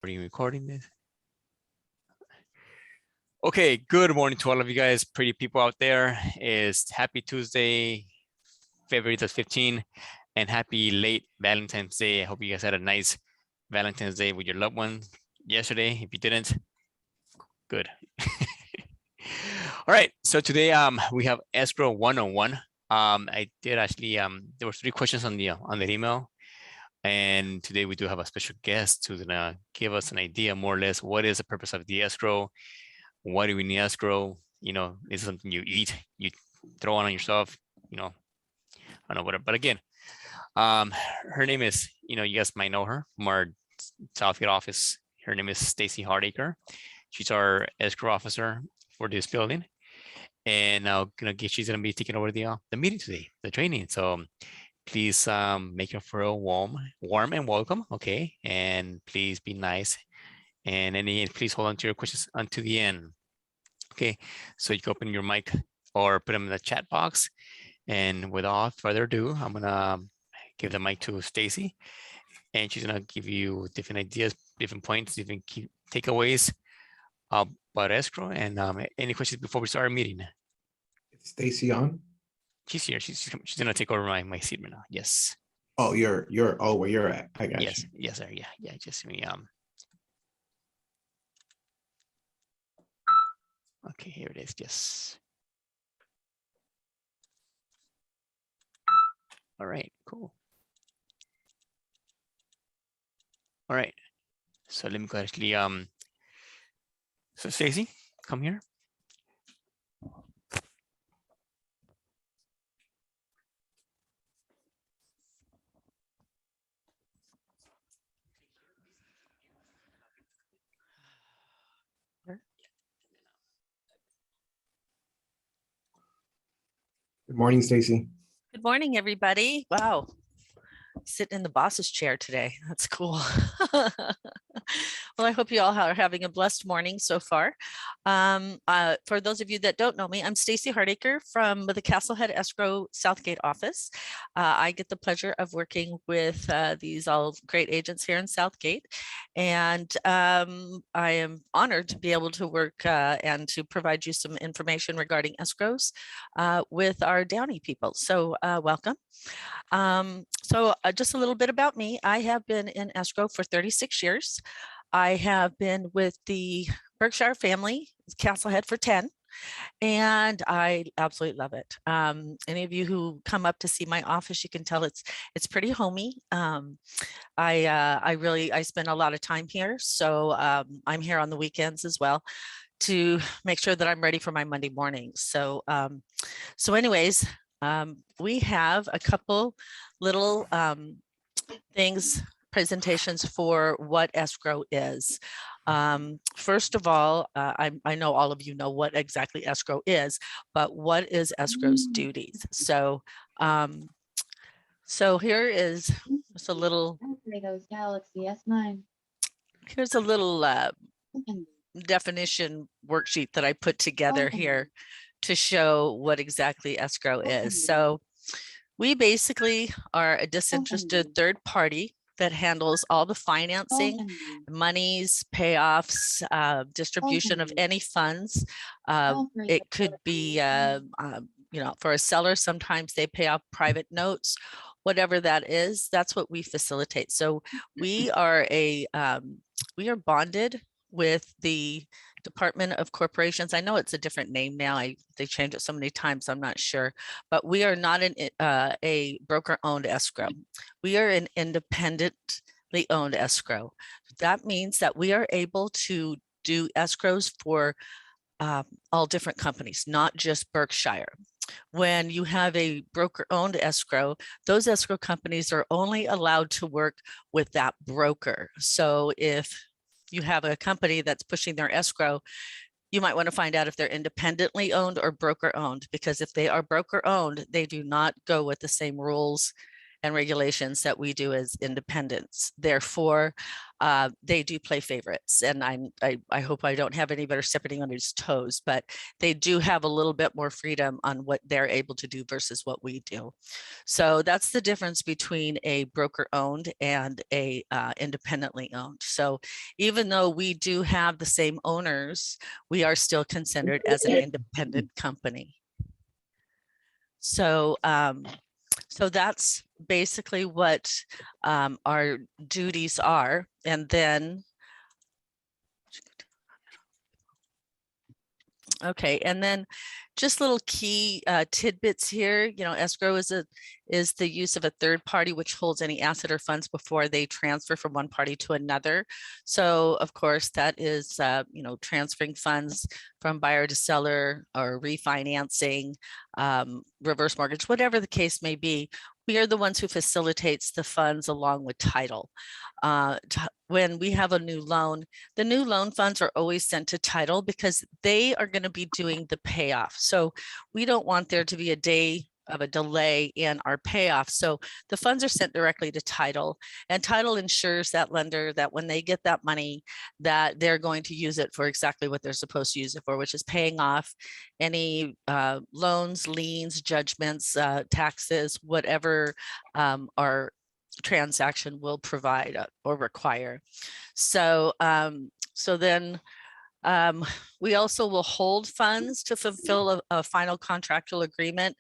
stopping recording this. Okay, good morning to all of you guys, pretty people out there. It's happy Tuesday, February the 15th, and happy late Valentine's Day. I hope you guys had a nice Valentine's Day with your loved one yesterday. If you didn't, good. All right, so today we have Escrow 101. I did actually there were 3 questions on the email, and today we do have a special guest who's gonna give us an idea more or less what is the purpose of the escrow. Why do we need escrow? You know, is it something you eat, you throw on yourself, you know, I don't know, whatever. But again, her name is, you know, you guys might know her from our Southgate office. Her name is Stacy Hardacre. She's our escrow officer for this building. And now she's gonna be taking over the meeting today, the training. So please make her feel warm and welcome, okay? And please be nice. And please hold on to your questions until the end. Okay, so you can open your mic or put them in the chat box. And without further ado, I'm gonna give the mic to Stacy, and she's gonna give you different ideas, different points, different key takeaways about escrow. And any questions before we start our meeting? Is Stacy on? She's here. She's gonna take over my seat right now. Yes. Oh, you're where you're at. I got yes, you. Yes, sir. Yeah. Just me. Okay, here it is. Yes. All right, cool. All right. So let me go actually so Stacy, come here. Good morning, Stacy. Good morning, everybody. Wow. Sitting in the boss's chair today. That's cool. Well, I hope you all are having a blessed morning so far. For those of you that don't know me, I'm Stacy Hardacre from the Castlehead Escrow Southgate office. I get the pleasure of working with these all great agents here in Southgate. And I am honored to be able to work and to provide you some information regarding escrows with our Downey people. So welcome. So just a little bit about me. I have been in escrow for 36 years. I have been with the Berkshire family, Castlehead, for 10, and I absolutely love it. Any of you who come up to see my office, you can tell it's pretty homey. I spend a lot of time here, so I'm here on the weekends as well to make sure that I'm ready for my Monday mornings. So anyways, we have a couple little presentations for what escrow is. First of all, I know all of you know what exactly escrow is, but what is escrow's duties? So here is just a little Galaxy S9. Here's a little definition worksheet that I put together here to show what exactly escrow is. So we basically are a disinterested third party that handles all the financing, monies, payoffs, distribution of any funds. It could be, you know, for a seller, sometimes they pay off private notes, whatever that is, that's what we facilitate. So we are we are bonded with the Department of Corporations. I know it's a different name now. They changed it so many times, I'm not sure, but we are not a broker-owned escrow. We are an independently owned escrow. That means that we are able to do escrows for all different companies, not just Berkshire. When you have a broker-owned escrow, those escrow companies are only allowed to work with that broker. So if you have a company that's pushing their escrow, you might want to find out if they're independently owned or broker owned, because if they are broker owned, they do not go with the same rules and regulations that we do as independents. Therefore, they do play favorites, and I hope I don't have anybody stepping on his toes, but they do have a little bit more freedom on what they're able to do versus what we do. So that's the difference between a broker owned and a independently owned. So even though we do have the same owners, we are still considered as an independent company. So so that's basically what our duties are. And then, okay, and then just little key tidbits here. You know, escrow is the use of a third party which holds any asset or funds before they transfer from one party to another. So of course that is you know, transferring funds from buyer to seller or refinancing, reverse mortgage, whatever the case may be. We are the ones who facilitates the funds along with title. When we have a new loan, the new loan funds are always sent to title because they are going to be doing the payoff. So we don't want there to be a day of a delay in our payoff. So the funds are sent directly to title, and title ensures that lender that when they get that money, that they're going to use it for exactly what they're supposed to use it for, which is paying off any loans, liens, judgments, taxes, whatever our transaction will provide or require. So so then we also will hold funds to fulfill a final contractual agreement.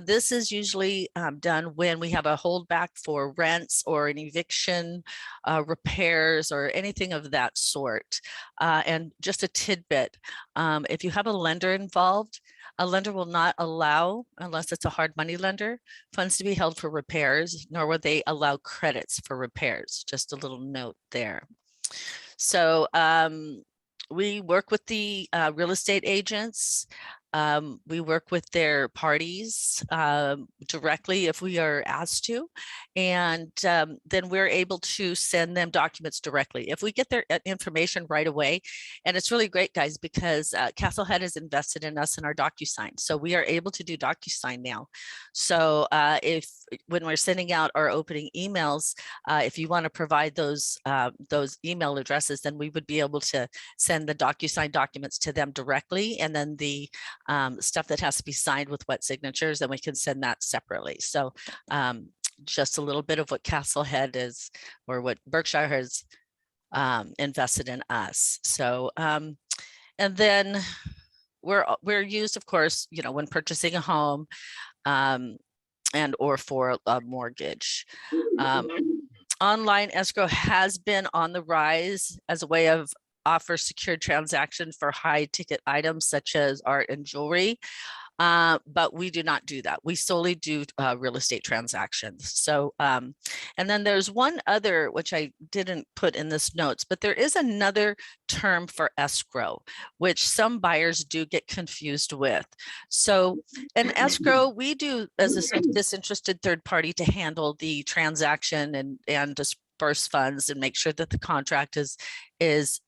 This is usually done when we have a holdback for rents or an eviction, repairs, or anything of that sort. And just a tidbit, if you have a lender involved, a lender will not allow, unless it's a hard money lender, funds to be held for repairs, nor will they allow credits for repairs. Just a little note there. So we work with the real estate agents. We work with their parties directly if we are asked to, and then we're able to send them documents directly if we get their information right away. And it's really great, guys, because Castlehead has invested in us in our DocuSign, so we are able to do DocuSign now. So if when we're sending out our opening emails, if you want to provide those email addresses, then we would be able to send the DocuSign documents to them directly, and then the stuff that has to be signed with wet signatures, and we can send that separately. So just a little bit of what Castlehead is, or what Berkshire has invested in us. So and then we're used, of course, you know, when purchasing a home and or for a mortgage. Online escrow has been on the rise as a way of offer secured transaction for high ticket items such as art and jewelry. But we do not do that. We solely do real estate transactions. So, and then there's one other, which I didn't put in this notes, but there is another term for escrow, which some buyers do get confused with. So an escrow, we do as a disinterested third party to handle the transaction and disperse funds and make sure that the contract is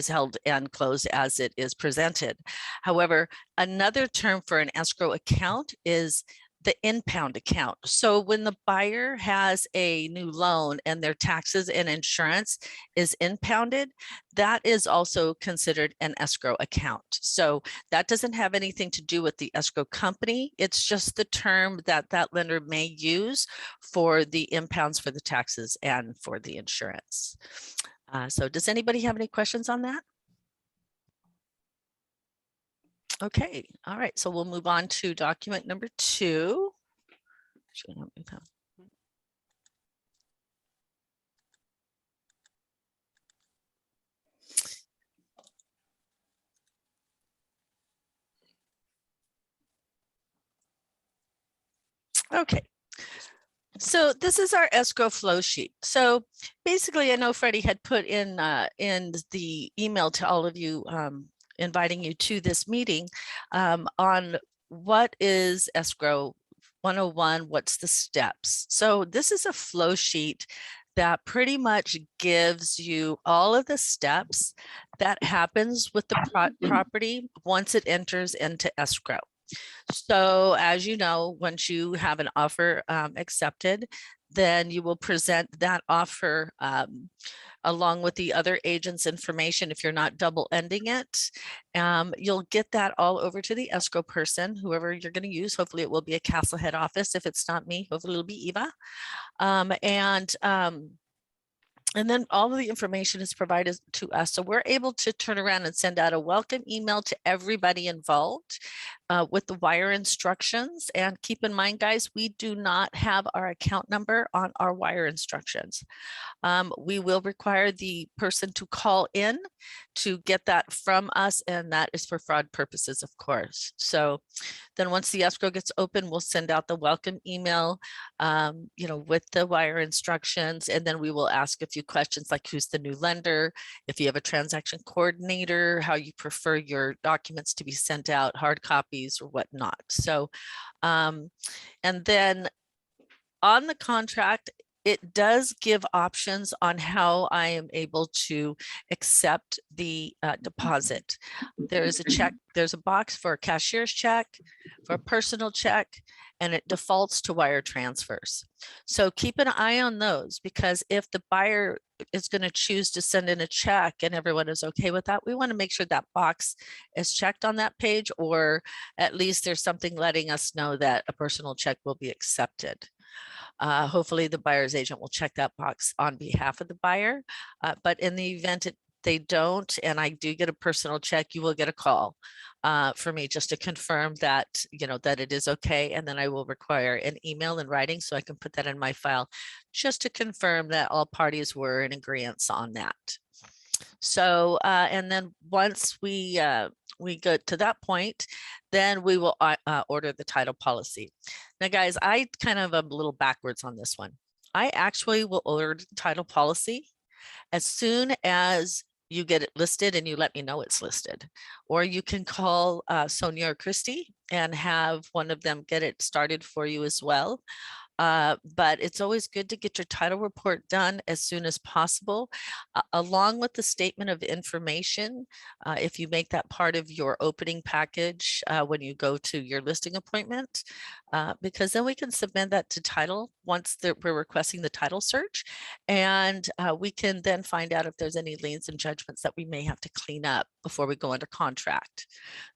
held and closed as it is presented. However, another term for an escrow account is the impound account. So when the buyer has a new loan and their taxes and insurance is impounded, that is also considered an escrow account. So that doesn't have anything to do with the escrow company. It's just the term that that lender may use for the impounds for the taxes and for the insurance. So does anybody have any questions on that? Okay, all right, so we'll move on to document number 2. Okay. So this is our escrow flow sheet. So basically, I know Freddie had put in the email to all of you, inviting you to this meeting on what is escrow 101, what's the steps. So this is a flow sheet that pretty much gives you all of the steps that happens with the property once it enters into escrow. So as you know, once you have an offer accepted, then you will present that offer along with the other agent's information. If you're not double ending it, you'll get that all over to the escrow person, whoever you're going to use. Hopefully it will be a Castle head office. If it's not me, hopefully it'll be Eva. And then all of the information is provided to us. So we're able to turn around and send out a welcome email to everybody involved with the wire instructions. And keep in mind, guys, we do not have our account number on our wire instructions. We will require the person to call in to get that from us, and that is for fraud purposes, of course. So then once the escrow gets open, we'll send out the welcome email, with the wire instructions, and then we will ask a few questions like who's the new lender, if you have a transaction coordinator, how you prefer your documents to be sent out, hard copies or whatnot. So, and then on the contract, it does give options on how I am able to accept the deposit. There is a check, there's a box for a cashier's check, for a personal check, and it defaults to wire transfers. So keep an eye on those, because if the buyer is going to choose to send in a check and everyone is okay with that, we want to make sure that box is checked on that page, or at least there's something letting us know that a personal check will be accepted. Hopefully the buyer's agent will check that box on behalf of the buyer. But in the event they don't, and I do get a personal check, you will get a call for me just to confirm that, that it is okay. And then I will require an email in writing so I can put that in my file just to confirm that all parties were in agreement on that. So, and then once we get to that point, then we will order the title policy. Now, guys, I kind of am a little backwards on this one. I actually will order the title policy as soon as you get it listed and you let me know it's listed. Or you can call Sonia or Christy and have one of them get it started for you as well. But it's always good to get your title report done as soon as possible, along with the statement of information. If you make that part of your opening package when you go to your listing appointment, because then we can submit that to title once we're requesting the title search, and we can then find out if there's any liens and judgments that we may have to clean up before we go under contract.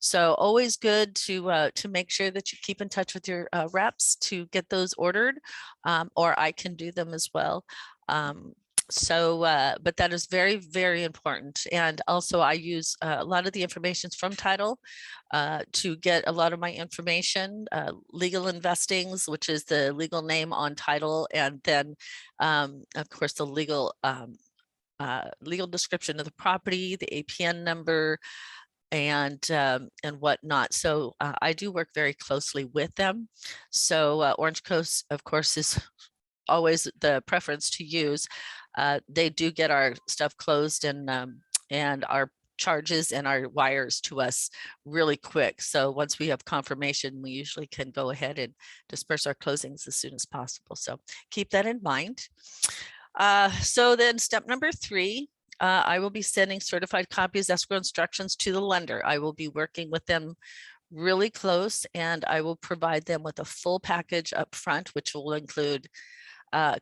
So always good to make sure that you keep in touch with your reps to get those ordered, or I can do them as well. But that is very, very important. And also I use a lot of the information from title to get a lot of my information, legal investings, which is the legal name on title. And then of course the legal description of the property, the APN number, and whatnot. So I do work very closely with them. So Orange Coast, of course, is always the preference to use. They do get our stuff closed and our charges and our wires to us really quick. So once we have confirmation, we usually can go ahead and disperse our closings as soon as possible. So keep that in mind. So then step number 3, I will be sending certified copies escrow instructions to the lender. I will be working with them really close, and I will provide them with a full package up front, which will include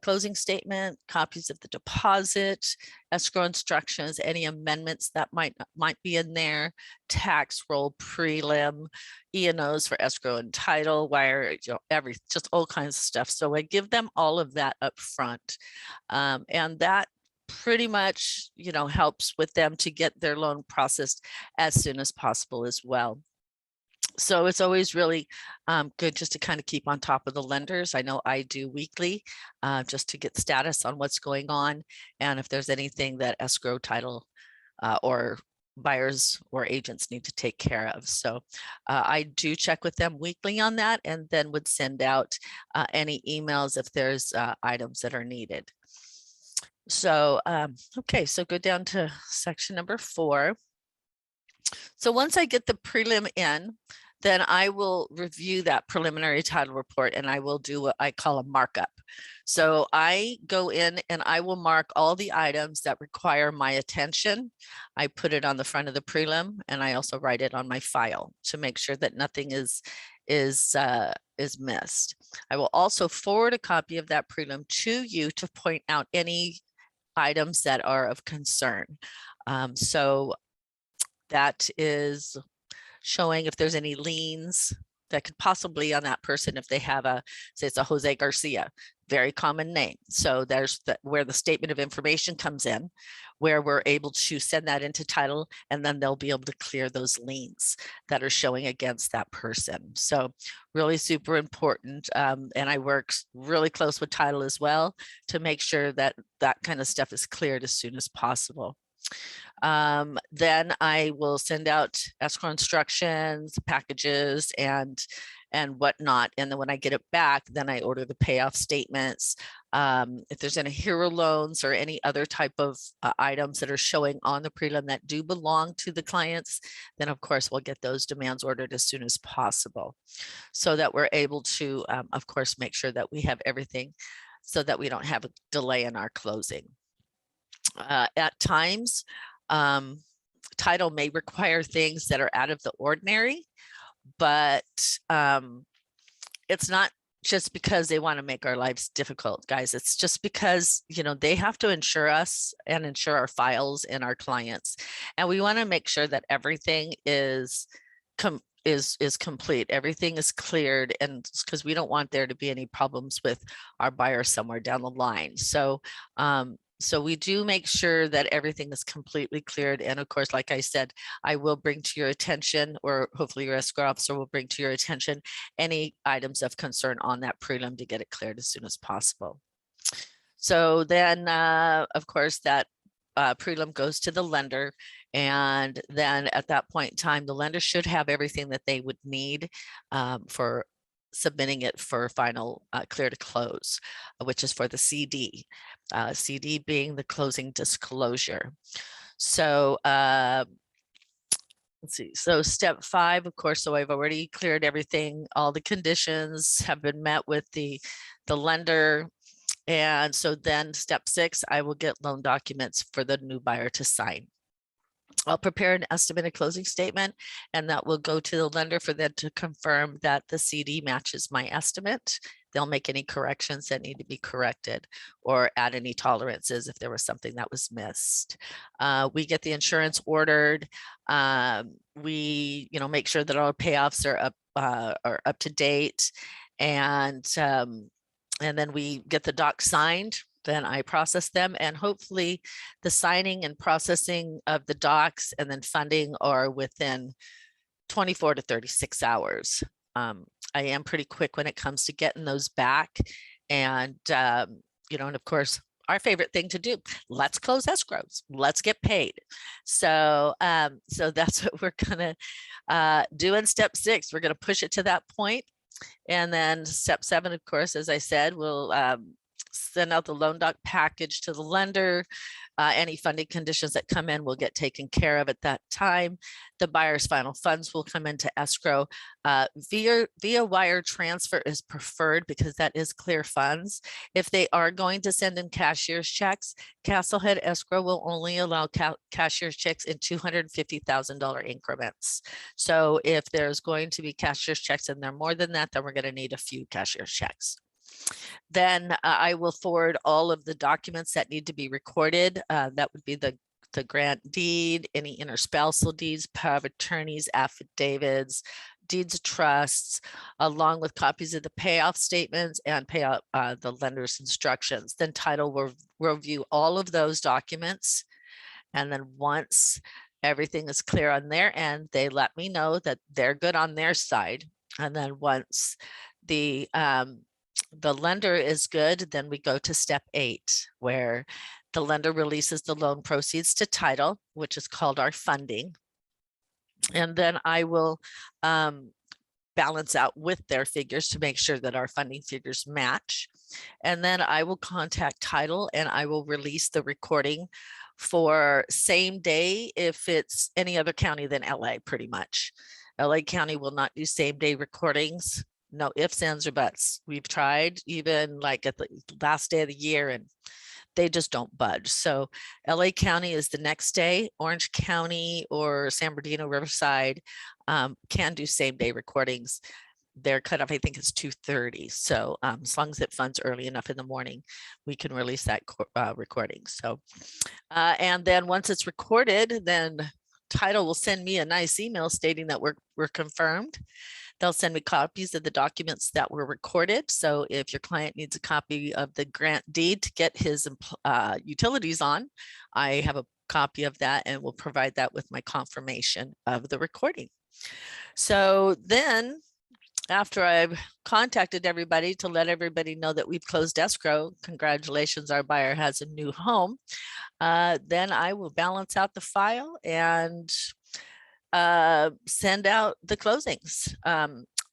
closing statement, copies of the deposit, escrow instructions, any amendments that might be in there, tax roll, prelim, E&Os for escrow and title, wire, just all kinds of stuff. So I give them all of that up front, and that pretty much, helps with them to get their loan processed as soon as possible as well. So it's always really good just to kind of keep on top of the lenders. I know I do weekly just to get status on what's going on, and if there's anything that escrow, title, or buyers or agents need to take care of. So I do check with them weekly on that, and then would send out any emails if there's items that are needed. So, okay, so go down to section number 4. So once I get the prelim in, then I will review that preliminary title report and I will do what I call a markup. So I go in and I will mark all the items that require my attention. I put it on the front of the prelim and I also write it on my file to make sure that nothing is missed. I will also forward a copy of that prelim to you to point out any items that are of concern. So that is showing if there's any liens that could possibly on that person if they have a, say it's a Jose Garcia, very common name. So there's where the statement of information comes in, where we're able to send that into title, and then they'll be able to clear those liens that are showing against that person. So really super important. And I work really close with title as well to make sure that that kind of stuff is cleared as soon as possible. Then I will send out escrow instructions, packages, and whatnot. And then when I get it back, then I order the payoff statements. If there's any hero loans or any other type of items that are showing on the prelim that do belong to the clients, then of course we'll get those demands ordered as soon as possible, so that we're able to, of course, make sure that we have everything so that we don't have a delay in our closing. At times, title may require things that are out of the ordinary, but it's not just because they want to make our lives difficult, guys. It's just because, you know, they have to insure us and insure our files and our clients. And we want to make sure that everything is complete, everything is cleared, and because we don't want there to be any problems with our buyer somewhere down the line. So so we do make sure that everything is completely cleared. And of course, like I said, I will bring to your attention, or hopefully your escrow officer will bring to your attention, any items of concern on that prelim to get it cleared as soon as possible. So then, of course, that prelim goes to the lender. And then at that point in time, the lender should have everything that they would need for submitting it for final clear to close, which is for the CD. CD being the closing disclosure. So let's see. So step 5, of course, so I've already cleared everything. All the conditions have been met with the lender. And so then step 6, I will get loan documents for the new buyer to sign. I'll prepare an estimated closing statement, and that will go to the lender for them to confirm that the CD matches my estimate. They'll make any corrections that need to be corrected, or add any tolerances if there was something that was missed. We get the insurance ordered. We, make sure that our payoffs are up to date, and then we get the docs signed. Then I process them, and hopefully the signing and processing of the docs and then funding are within 24 to 36 hours. I am pretty quick when it comes to getting those back. And, and of course, our favorite thing to do, let's close escrows, let's get paid. So, so that's what we're gonna do in step 6. We're gonna push it to that point. And then step 7, of course, as I said, we'll send out the loan doc package to the lender. Any funding conditions that come in will get taken care of at that time. The buyer's final funds will come into escrow. Via wire transfer is preferred because that is clear funds. If they are going to send in cashier's checks, Castlehead Escrow will only allow cashier's checks in $250,000 increments. So if there's going to be cashier's checks and they're more than that, then we're going to need a few cashier's checks. Then I will forward all of the documents that need to be recorded. That would be the grant deed, any interspousal deeds, power of attorneys, affidavits, deeds of trusts, along with copies of the payoff statements and payout the lender's instructions. Then title will review all of those documents. And then once everything is clear on their end, they let me know that they're good on their side. And then once the lender is good, then we go to step 8, where the lender releases the loan proceeds to title, which is called our funding. And then I will balance out with their figures to make sure that our funding figures match. And then I will contact title and I will release the recording for same day if it's any other county than LA, pretty much. LA County will not do same day recordings. No ifs, ands, or buts. We've tried even like at the last day of the year and they just don't budge. So LA County is the next day. Orange County or San Bernardino, Riverside can do same day recordings. Their cutoff, I think, is 2:30. So as long as it funds early enough in the morning, we can release that recording. So, and then once it's recorded, then Title will send me a nice email stating that we're confirmed. They'll send me copies of the documents that were recorded. So if your client needs a copy of the grant deed to get his utilities on, I have a copy of that and will provide that with my confirmation of the recording. So then after I've contacted everybody to let everybody know that we've closed escrow, congratulations, our buyer has a new home. Then I will balance out the file and send out the closings.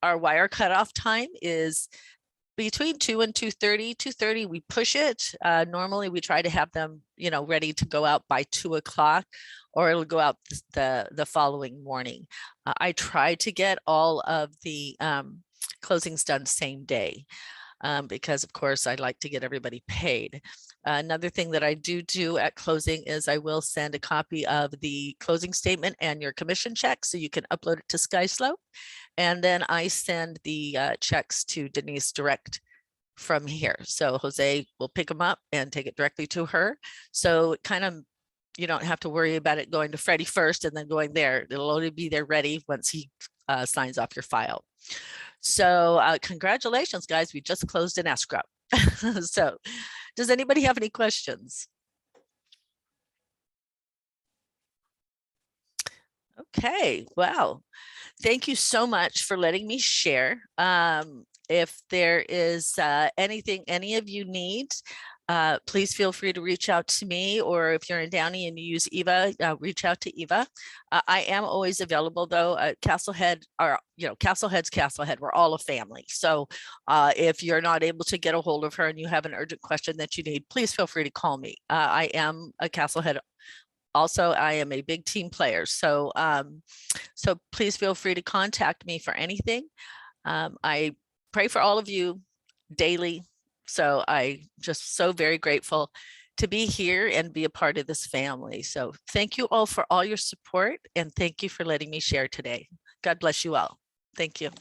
Our wire cutoff time is between 2 and 2:30. 2:30 we push it. Normally we try to have them, ready to go out by 2 o'clock, or it'll go out the following morning. I try to get all of the closings done same day. Because of course I'd like to get everybody paid. Another thing that I do at closing is I will send a copy of the closing statement and your commission check so you can upload it to SkySlope. And then I send the checks to Denise direct from here. So Jose will pick them up and take it directly to her. So it kind of, you don't have to worry about it going to Freddie first and then going there. It'll only be there ready once he signs off your file. So congratulations, guys. We just closed an escrow. So does anybody have any questions? Okay, wow. Thank you so much for letting me share. If there is anything any of you need, please feel free to reach out to me, or if you're in Downey and you use Eva, reach out to Eva. I am always available though. Castlehead, Castlehead's Castlehead. We're all a family. So if you're not able to get a hold of her and you have an urgent question that you need, please feel free to call me. I am a Castlehead. Also, I am a big team player. So, so please feel free to contact me for anything. I pray for all of you daily. So I just so very grateful to be here and be a part of this family. So thank you all for all your support and thank you for letting me share today. God bless you all. Thank you.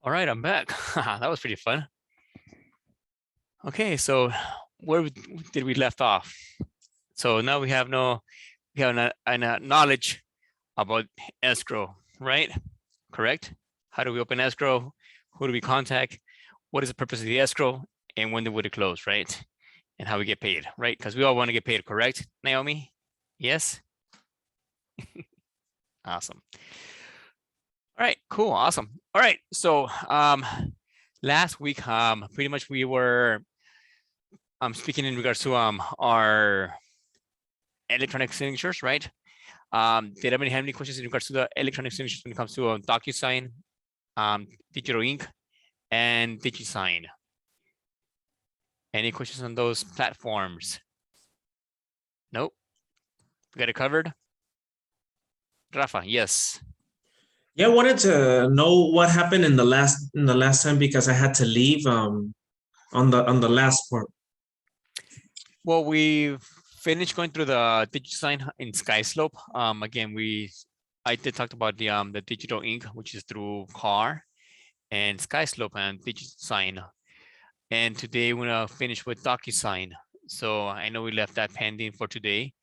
All right, I'm back. That was pretty fun. Okay, so where did we left off? So now we have knowledge about escrow, right? Correct? How do we open escrow? Who do we contact? What is the purpose of the escrow? And when would it close, right? And how we get paid, right? Because we all want to get paid, correct, Naomi? Yes? Awesome. All right, cool, awesome. All right, so last week, pretty much we were speaking in regards to our electronic signatures, right? Did anybody have any questions in regards to the electronic signatures when it comes to DocuSign, digital ink, and DigiSign? Any questions on those platforms? Nope. We got it covered. Rafa, yes. Yeah, I wanted to know what happened in the last time because I had to leave on the last part. Well, we finished going through the DigiSign in SkySlope. Again, I did talk about the digital ink, which is through CAR and SkySlope and DigiSign. And today we're gonna finish with DocuSign. So I know we left that pending for today.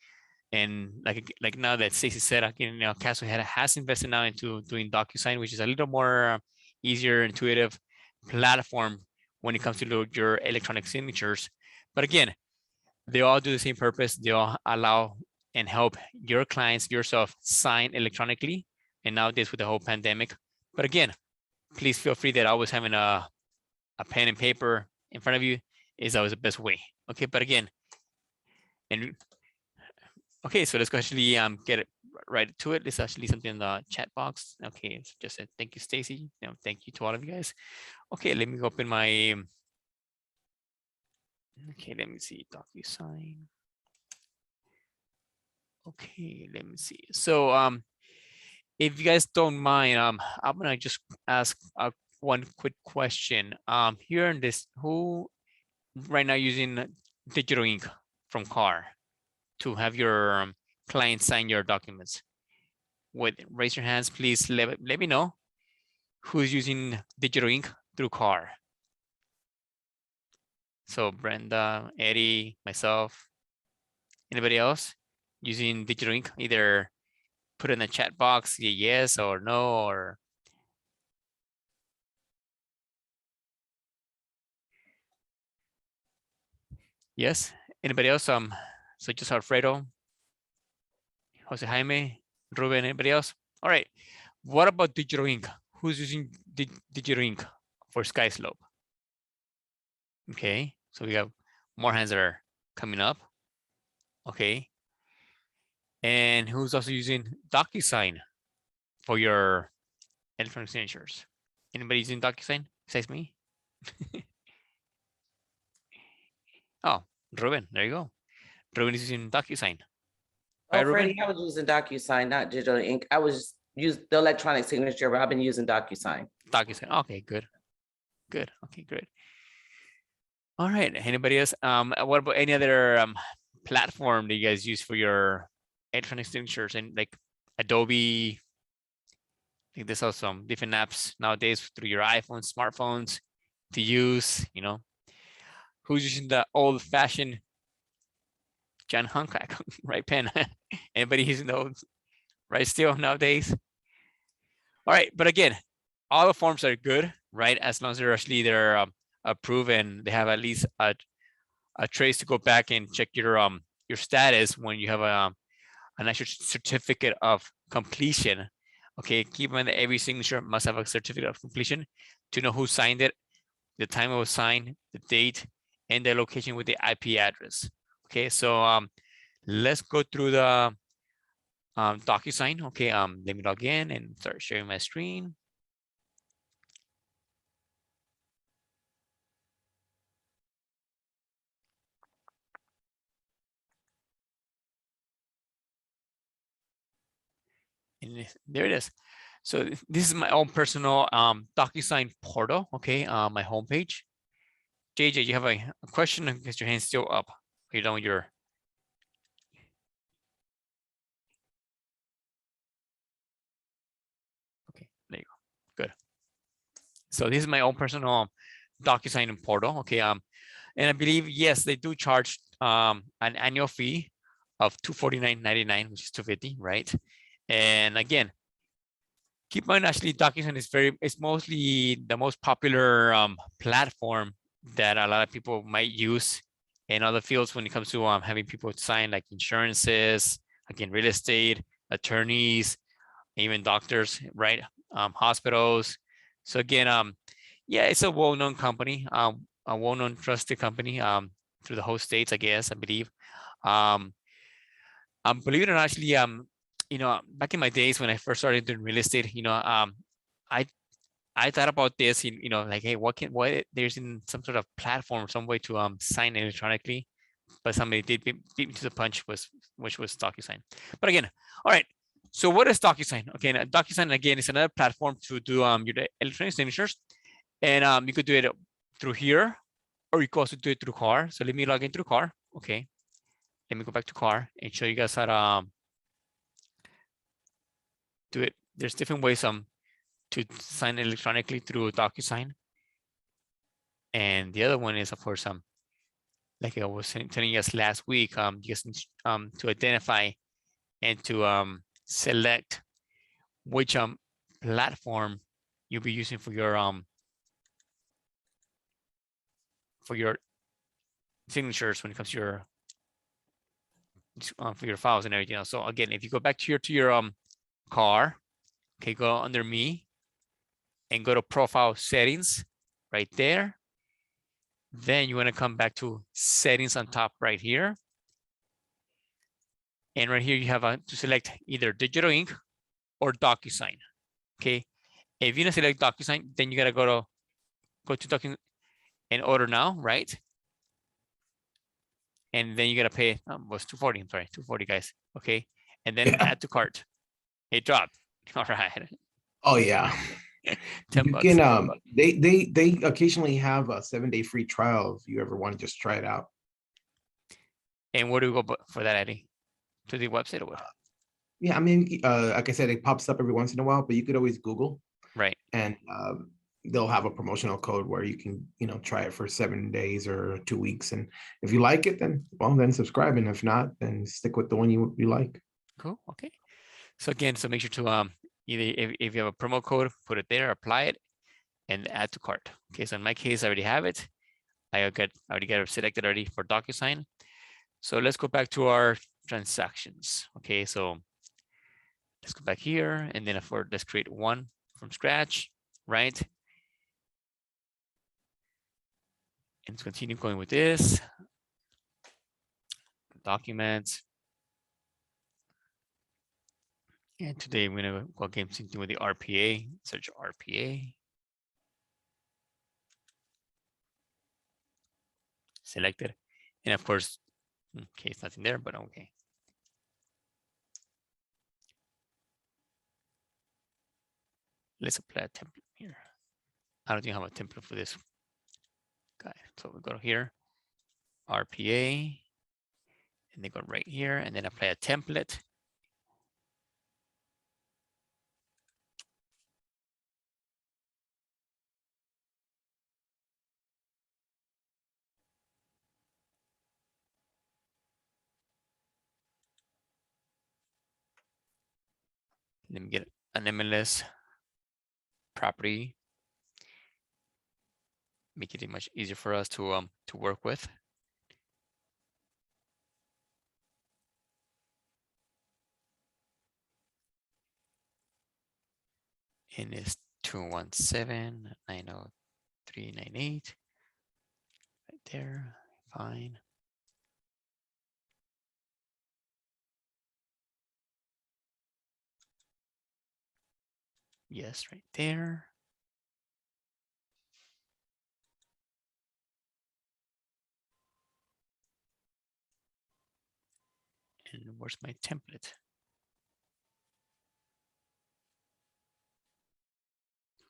And like now that Stacey said, again, Castlehead has invested now into doing DocuSign, which is a little more easier, intuitive platform when it comes to your electronic signatures. But again, they all do the same purpose. They all allow and help your clients, yourself, sign electronically. And nowadays with the whole pandemic. But again, please feel free that always having a pen and paper in front of you is always the best way. Okay, but again, and okay, so let's go actually get it right to it. Let's actually something in the chat box. Okay, so just said thank you, Stacy. Thank you to all of you guys. Okay, let me open my Okay, let me see. DocuSign. Okay, let me see. So if you guys don't mind, I'm gonna just ask one quick question. Here in this, who right now using digital ink from car to have your client sign your documents? Raise your hands, please. Let me know who's using digital ink through car. So Brenda, Eddie, myself, anybody else using digital ink? Either put in the chat box, yes or no, or yes. Anybody else? So just Alfredo, Jose Jaime, Ruben, anybody else? All right. What about digital ink? Who's using digital ink for Sky Slope? Okay, so we have more hands that are coming up. Okay. And who's also using DocuSign for your electronic signatures? Anybody using DocuSign besides me? Oh, Ruben, there you go. Ruben is using DocuSign. Right, Oh, Ruben? Freddie, I was using DocuSign, not digital ink. I was using the electronic signature, but I've been using DocuSign. DocuSign. Okay, good. Good. Okay, great. All right. Anybody else? What about any other platform that you guys use for your electronic signatures, and like Adobe? I think there's also some different apps nowadays through your iPhone, smartphones to use, you know. Who's using the old-fashioned John Hancock, right, pen? Anybody using those, right, still nowadays? All right, but again, all the forms are good, right? As long as they're approved and they have at least a trace to go back and check your status when you have an actual certificate of completion. Okay, keep in mind that every signature must have a certificate of completion to know who signed it, the time it was signed, the date, and the location with the IP address. Okay, so let's go through the DocuSign. Okay, let me log in and start sharing my screen. And there it is. So this is my own personal DocuSign portal. Okay, my homepage. JJ, you have a question? Because your hand's still up. You done with your. Okay, there you go. Good. So this is my own personal DocuSign portal. Okay, and I believe yes, they do charge an annual fee of $249.99, which is $250, right? And again, keep in mind, actually, DocuSign is it's mostly the most popular platform that a lot of people might use in other fields when it comes to having people sign, like insurances, again, real estate, attorneys, even doctors, right? Hospitals. So again, yeah, it's a well-known company, a well-known trusted company through the whole states, I guess, I believe. Believe it or not, actually, you know, back in my days when I first started doing real estate, you know, I thought about this, you know, like, hey, what there's in some sort of platform, some way to sign electronically, but somebody did beat me to the punch, which was DocuSign. But again, all right. So what is DocuSign? Okay, now, DocuSign again is another platform to do your electronic signatures, and you could do it through here, or you could also do it through car. So let me log in through car. Okay, let me go back to car and show you guys how to do it. There's different ways to sign electronically through DocuSign, and the other one is, of course, like I was telling you guys last week, just to identify and to select which platform you'll be using for your signatures when it comes to your for your files and everything else. So again, if you go back to your car, okay, go under me and go to profile settings right there. Then you want to come back to settings on top right here. And right here you have to select either digital ink or DocuSign. Okay. If you don't select DocuSign, then you gotta go to DocuSign and order now, right? and then you gotta pay, was 240, I'm sorry, 240 guys, okay? And then Yeah. add to cart. It dropped. All right. Oh, yeah. 10 You bucks. can, they occasionally have a 7-day free trial if you ever want to just try it out. And where do we go for that, Eddie? To the website or what? Yeah, I mean, like I said, it pops up every once in a while, but you could always Google Right. and they'll have a promotional code where you can, try it for 7 days or 2 weeks. And if you like it, then subscribe. And if not, then stick with the one you like. Cool. Okay. So again, so make sure to either if you have a promo code, put it there, apply it, and add to cart. Okay. So in my case, I already have it. I already got it selected already for DocuSign. So let's go back to our transactions. Okay. So let's go back here, and then let's create one from scratch, right? And let's continue going with this. Documents. And today I'm gonna go again with the RPA, search RPA. Selected. And of course, okay, it's nothing there, but okay. Let's apply a template here. I don't think I have a template for this guy. So we go here, RPA, and they go right here, and then apply a template. Let me get an MLS property. Make it much easier for us to work with. And it's 217-90398. Right there, fine. Yes, right there. And where's my template?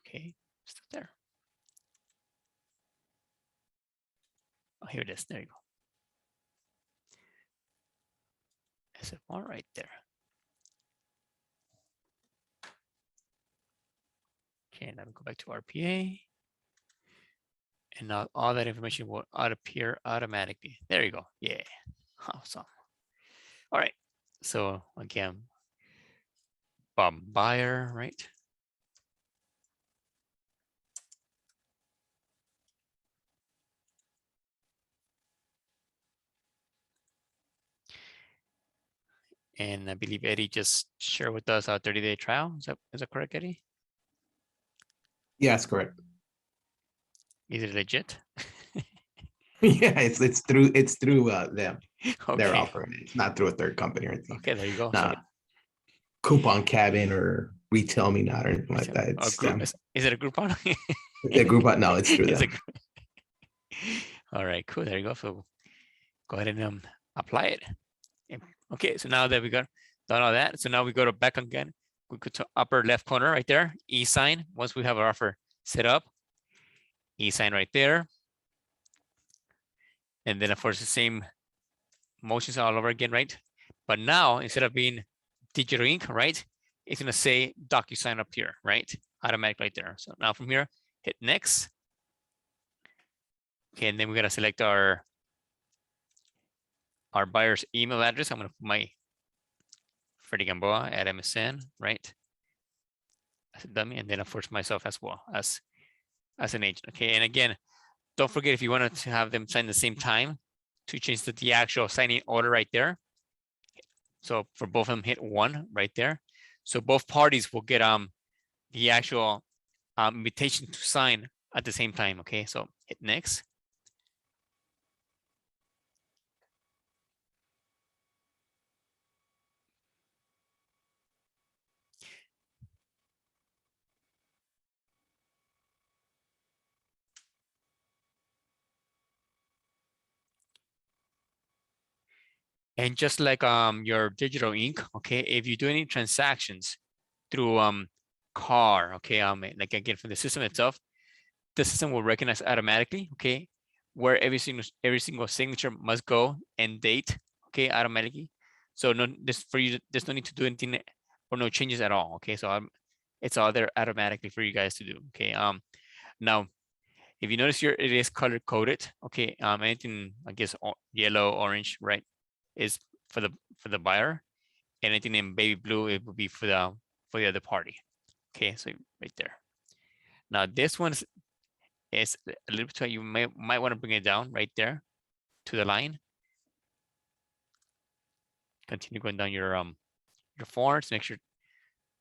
Okay, still there. Oh, here it is. There you go. SFR right there. Okay, now we go back to RPA. And now all that information will appear automatically. There you go. Yeah, awesome. All right, so again, buyer, right? And I believe Eddie just shared with us our 30-day trial. Is that correct, Eddie? Yeah, that's correct. Is it legit? Yeah, it's through them. They're Okay. offering it. It's not through a third company or anything. Okay, there you go. Nah, Coupon Cabin or Retail Me Not or anything like that. It's them. Is it a Groupon? It's a group, no, it's through It's a them. All right, cool. There you go. So go ahead and apply it. Okay, so now that we got done all that, so now we go to back again. We go to upper left corner right there, e-sign. Once we have our offer set up, e-sign right there. And then of course the same motions all over again, right? But now instead of being digital ink, right? It's gonna say DocuSign up here, right? Automatic right there. So now from here, hit next. Okay, and then we gotta select our buyer's email address. I'm gonna put my Freddie Gamboa at MSN, right? As a dummy, and then of course myself as well as an agent. Okay, and again, don't forget if you wanted to have them sign the same time to change the actual signing order right there. So for both of them, hit 1 right there. So both parties will get the actual invitation to sign at the same time. Okay, so hit next. And just like your digital ink, okay, if you do any transactions through car, okay, like again from the system itself, the system will recognize automatically, okay, where every single signature must go and date, okay, automatically. So no, this for you, there's no need to do anything or no changes at all, okay. So it's all there automatically for you guys to do, okay. Now, if you notice here, it is color coded, okay. Anything I guess yellow, orange, right, is for the buyer. Anything in baby blue, it would be for the other party. Okay, so right there. Now this one's is a little bit tight. You might want to bring it down right there to the line. Continue going down your forms. Make sure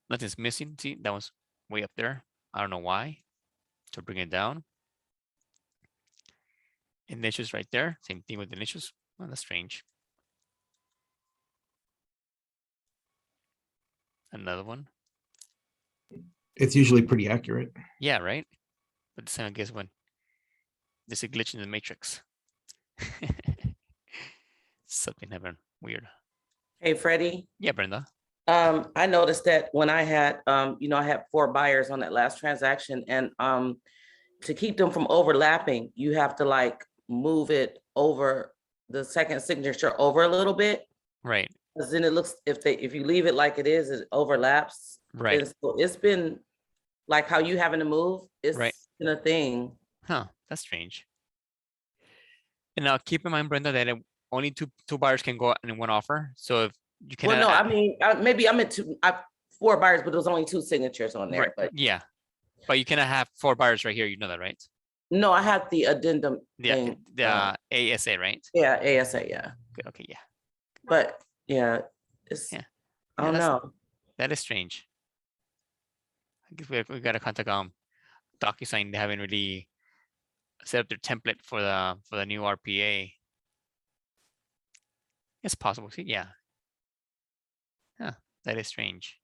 nothing's missing. See, that one's way up there. I don't know why. So bring it down. Initials right there. Same thing with initials. Oh, that's strange. Another one. It's usually pretty accurate. Yeah, right. But the same, I guess, when there's a glitch in the matrix. Something happened weird. Hey, Freddie. Yeah, Brenda. I noticed that when I had, I had 4 buyers on that last transaction, and to keep them from overlapping, you have to like move it over the second signature over a little bit. Right. Because then it looks, if you leave it like it is, it overlaps. Right. And so it's been like how you having to move. It's Right. been a thing. Huh, that's strange. And now keep in mind, Brenda, that only two buyers can go in one offer. So if you can, Well, no, I mean, maybe I meant 4 buyers, but it was only 2 signatures on there. right, But yeah, but you cannot have 4 buyers right here. You know that, right? no, I had the addendum Yeah, thing. the ASA, right? Yeah, ASA, yeah. Good. Okay, yeah, But yeah, it's, Yeah. I don't that's- know. that is strange. I guess we got to contact DocuSign. They haven't really set up their template for the new RPA. It's possible. See, yeah. Huh, that is strange.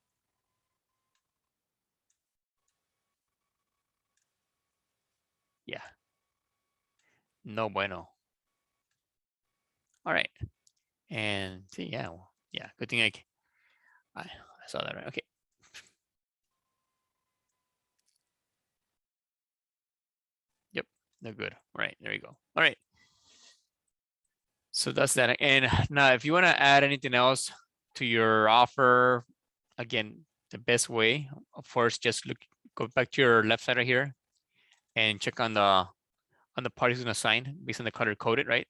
Yeah. No bueno. All right. And see, yeah, well, yeah. Good thing I saw that right. Okay. Yep, they're good. Right, there you go. All right. So that's that. And now if you want to add anything else to your offer, again, the best way, of course, just go back to your left side right here and check on the parties gonna sign based on the color coded, right?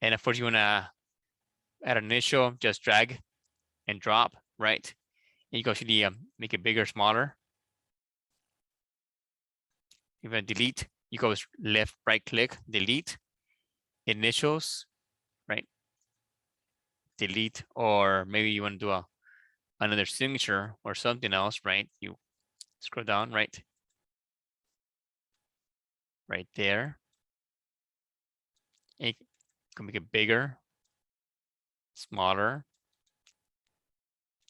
And of course you want to add an initial, just drag and drop, right? And you go to the make it bigger, smaller. You're gonna delete, you go left, right click, delete, initials, right? Delete, or maybe you want to do another signature or something else, right? You scroll down, right? Right there. And you can make it bigger, smaller,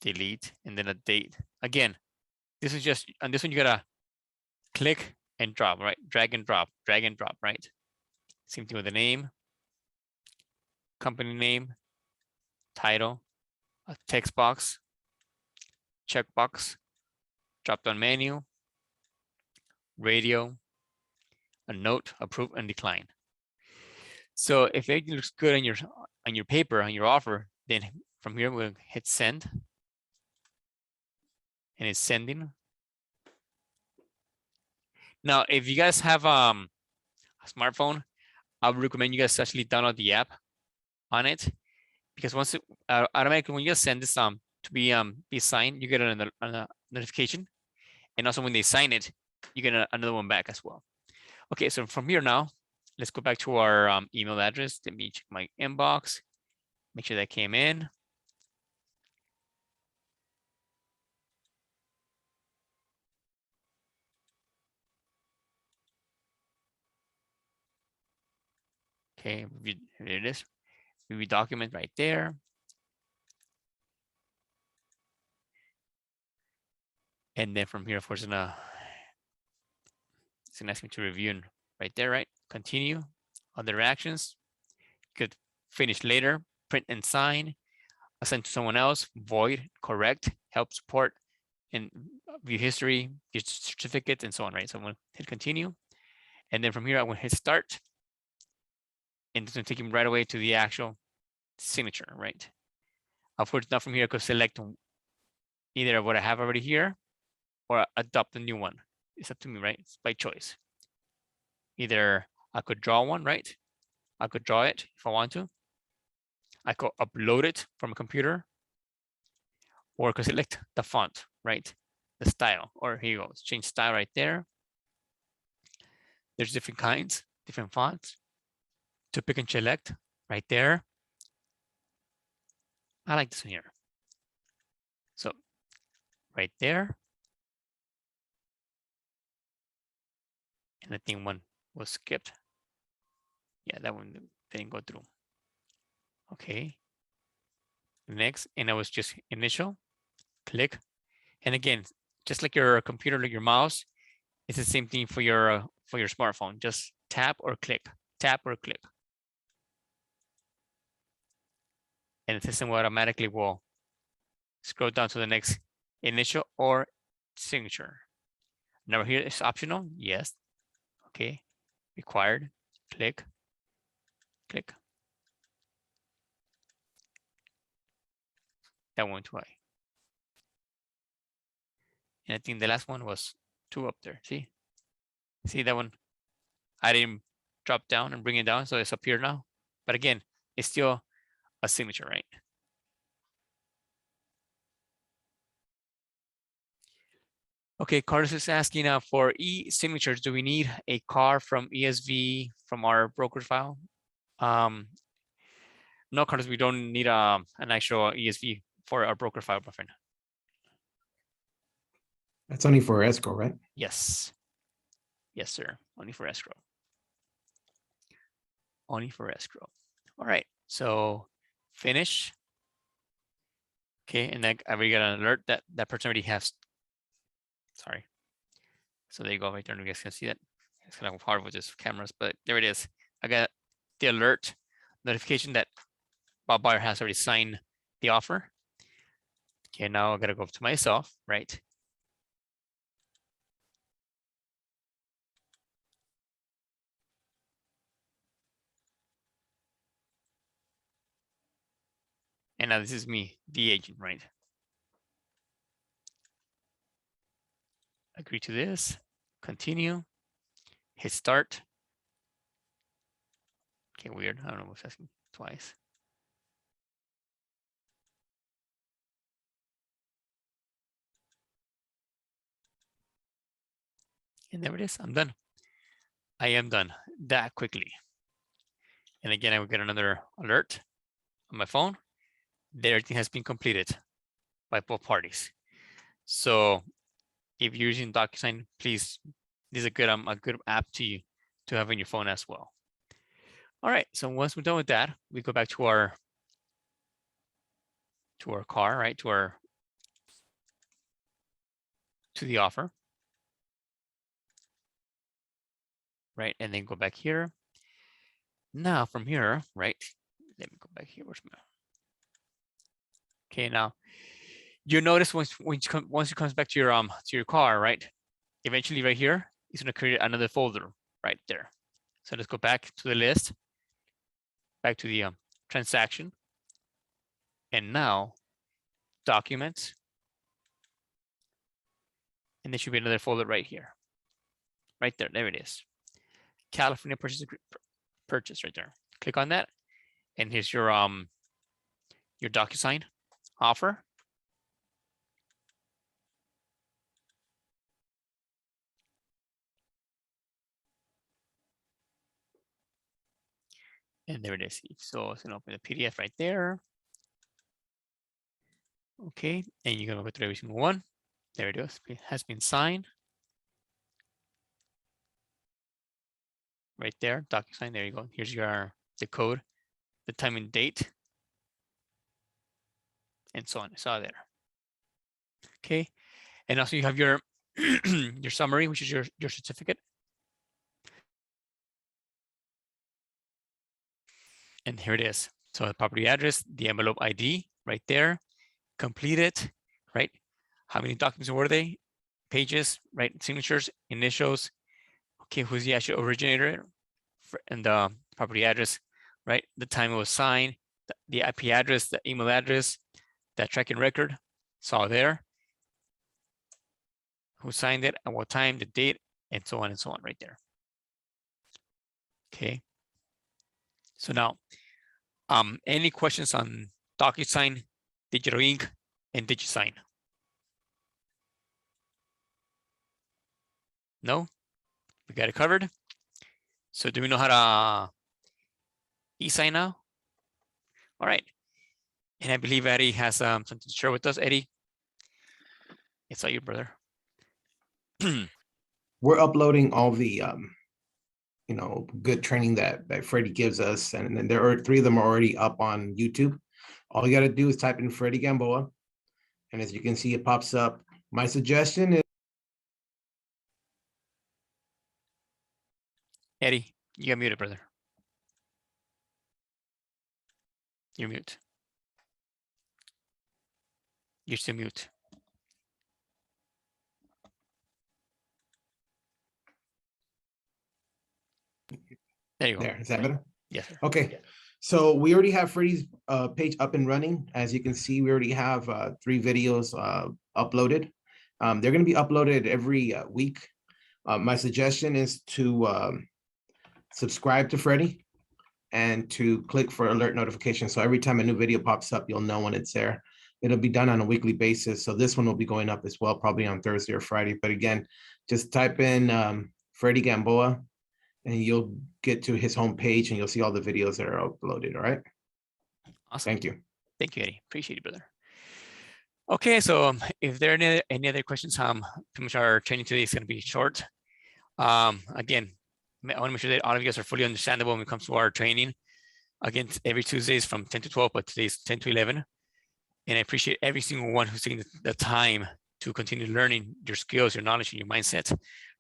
delete, and then a date. Again, this is just, on this one, you gotta click and drop, right? Drag and drop, right? Same thing with the name, company name, title, a text box, checkbox, drop down menu, radio, a note, approve and decline. So if everything looks good on your paper, on your offer, then from here we'll hit send. And it's sending. Now, if you guys have a smartphone, I would recommend you guys actually download the app on it, because once it automatically, when you send this to be signed, you get a notification, and also when they sign it, you get another one back as well. Okay, so from here now, let's go back to our email address. Let me check my inbox, make sure that came in. Okay, here it is. Review document right there. And then from here, of course, it's gonna ask me to review and right there, right? Continue. Other actions. Could finish later. print and sign, assign to someone else, void, correct, help support, and view history, view certificates, and so on, right? So I'm gonna hit continue. And then from here, I'm gonna hit start. And it's gonna take him right away to the actual signature, right? Of course, now from here, I could select either what I have already here or adopt a new one. It's up to me, right? It's by choice. Either I could draw one, right? I could draw it if I want to. I could upload it from a computer, or I could select the font, right? The style, or here you go, change style right there. There's different kinds, different fonts to pick and select right there. I like this one here. So right there. And I think one was skipped. Yeah, that one didn't go through. Okay. Next, and I was just initial, click. And again, just like your computer, like your mouse, it's the same thing for your smartphone. Just tap or click, tap or click. And the system automatically will scroll down to the next initial or signature. Now here it's optional, yes. Okay, required, click, click. That one too high. And I think the last one was 2 up there. See that one? I didn't drop down and bring it down, so it's up here now. But again, it's still a signature, right? Okay, Carlos is asking for e-signatures, do we need a card from ESV from our broker file? No, Carlos, we don't need an actual ESV for our broker file, my friend. That's only for escrow, right? Yes. Yes, sir. Only for escrow. Only for escrow. All right. So finish. Okay, and then I already got an alert that that person already has. Sorry. So there you go, right there. You guys can see that. It's kind of hard with just cameras, but there it is. I got the alert notification that Bob Buyer has already signed the offer. Okay, now I gotta go to myself, right? And now this is me, the agent, right? Agree to this, continue, hit start. Okay, weird. I don't know what's asking twice. And there it is. I'm done. I am done that quickly. And again, I will get another alert on my phone that everything has been completed by both parties. So if you're using DocuSign, please, this is a good app to have on your phone as well. All right, so once we're done with that, we go back to our car, right? To the offer. Right, and then go back here. Now from here, right? Let me go back here. Where's my? Okay, now you notice once it comes back to your car, right? Eventually, right here, it's gonna create another folder right there. So let's go back to the list, back to the transaction, and now documents, and there should be another folder right here, right there. There it is. California purchase right there. Click on that, and here's your DocuSign offer. And there it is. So it's gonna open the PDF right there. Okay, and you're gonna go through every single one. There it is. It has been signed. Right there, DocuSign. There you go. Here's the code, the time and date, and so on. It's all there. Okay, and also you have your your summary, which is your certificate. And here it is. So the property address, the envelope ID right there, complete it, right? How many documents were they? Pages, right? Signatures, initials. Okay, who's the actual originator? And the property address, right? The time it was signed, the IP address, the email address, that tracking record. It's all there. Who signed it, at what time, the date, and so on right there. Okay. So now, any questions on DocuSign, Digital Ink, and DigiSign? No? We got it covered. So do we know how to e-sign now? All right. And I believe Eddie has something to share with us. Eddie, it's all you, brother. We're uploading all the you know, good training that Freddie gives us, and then there are 3 of them are already up on YouTube. All you got to do is type in Freddie Gamboa, and as you can see, it pops up. My suggestion is Eddie, you got muted, brother. You're mute. You're still mute. There you go. there. Is that better? Yes, sir. Okay. So we already have Freddie's page up and running. As you can see, we already have 3 videos uploaded. They're going to be uploaded every week. My suggestion is to subscribe to Freddie and to click for alert notifications. So every time a new video pops up, you'll know when it's there. It'll be done on a weekly basis. So this one will be going up as well, probably on Thursday or Friday. But again, just type in Freddie Gamboa, and you'll get to his homepage and you'll see all the videos that are uploaded. All right. Awesome. Thank you. Thank you, Eddie. Appreciate it, brother. Okay, so if there are any other questions, pretty much our training today is going to be short. Again, I want to make sure that all of you guys are fully understandable when it comes to our training. Again, every Tuesday is from 10 to 12, but today's 10 to 11. And I appreciate every single one who's taking the time to continue learning your skills, your knowledge, and your mindset,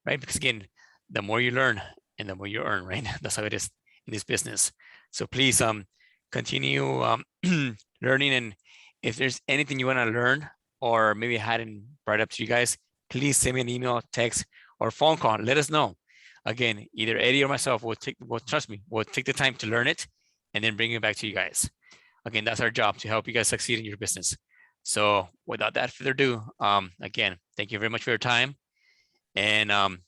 right? Because again, the more you learn and the more you earn, right? That's how it is in this business. So please continue learning. And if there's anything you want to learn or maybe I hadn't brought up to you guys, please send me an email, text, or phone call. Let us know. Again, either Eddie or myself will trust me, we'll take the time to learn it and then bring it back to you guys. Again, that's our job, to help you guys succeed in your business. So without that further ado, again, thank you very much for your time, and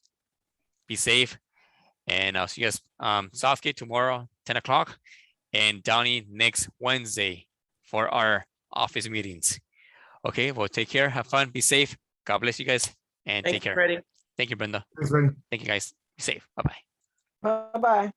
be safe. And I'll see you guys Southgate tomorrow, 10 o'clock, and Downey next Wednesday for our office meetings. Okay, well, take care, have fun, be safe. God bless you guys, and Thank take you, care. Freddie. Thank you, Brenda. Thanks, Freddie. Thank you, guys. Be safe. Bye-bye. Bye-bye.